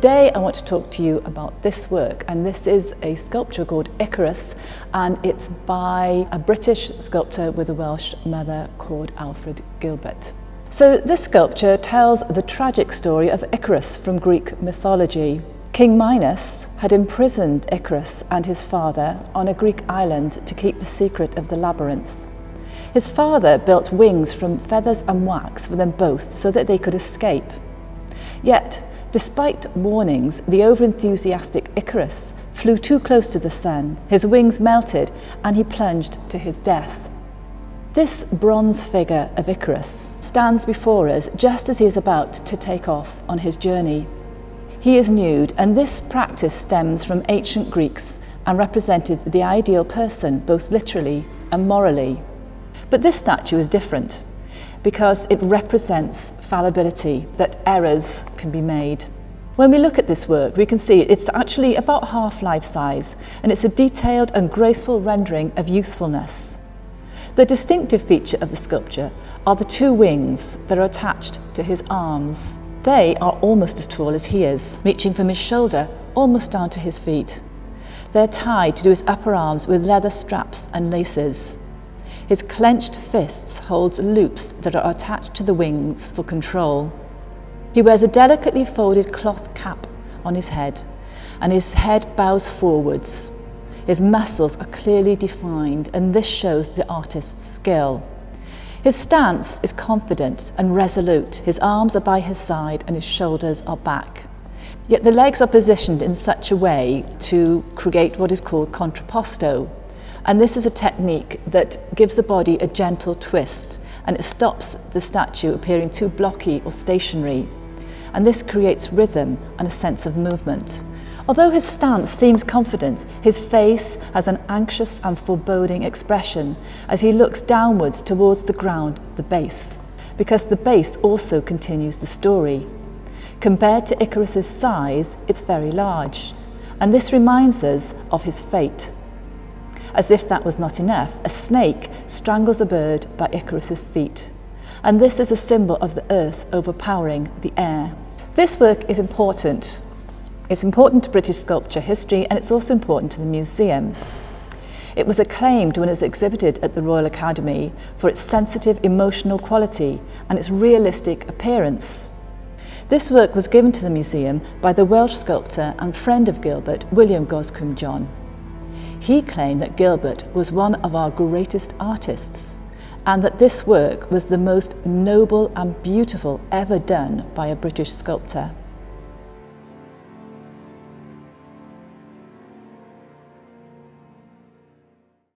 today I want to talk to you about this work, and this is a sculpture called Icarus, and it's by a British sculptor with a Welsh mother called Alfred Gilbert. So this sculpture tells the tragic story of Icarus from Greek mythology. King Minos had imprisoned Icarus and his father on a Greek island to keep the secret of the labyrinth. His father built wings from feathers and wax for them both so that they could escape. Yet, despite warnings, the overenthusiastic Icarus flew too close to the sun, his wings melted, and he plunged to his death. This bronze figure of Icarus stands before us just as he is about to take off on his journey. He is nude, and this practice stems from ancient Greeks and represented the ideal person both literally and morally. But this statue is different because it represents fallibility, that errors can be made. When we look at this work, we can see it's actually about half life size, and it's a detailed and graceful rendering of youthfulness. The distinctive feature of the sculpture are the two wings that are attached to his arms. They are almost as tall as he is, reaching from his shoulder almost down to his feet. They're tied to his upper arms with leather straps and laces. His clenched fists hold loops that are attached to the wings for control. He wears a delicately folded cloth cap on his head, and his head bows forwards. His muscles are clearly defined, and this shows the artist's skill. His stance is confident and resolute. His arms are by his side and his shoulders are back. Yet the legs are positioned in such a way to create what is called contrapposto. And this is a technique that gives the body a gentle twist, and it stops the statue appearing too blocky or stationary. And this creates rhythm and a sense of movement. Although his stance seems confident, his face has an anxious and foreboding expression as he looks downwards towards the ground of the base, because the base also continues the story. Compared to Icarus's size, it's very large, and this reminds us of his fate. As if that was not enough, a snake strangles a bird by Icarus's feet, and this is a symbol of the earth overpowering the air. This work is important. It's important to British sculpture history, and it's also important to the museum. It was acclaimed when it was exhibited at the Royal Academy for its sensitive emotional quality and its realistic appearance. This work was given to the museum by the Welsh sculptor and friend of Gilbert, William Goscombe John. He claimed that Gilbert was one of our greatest artists, and that this work was the most noble and beautiful ever done by a British sculptor.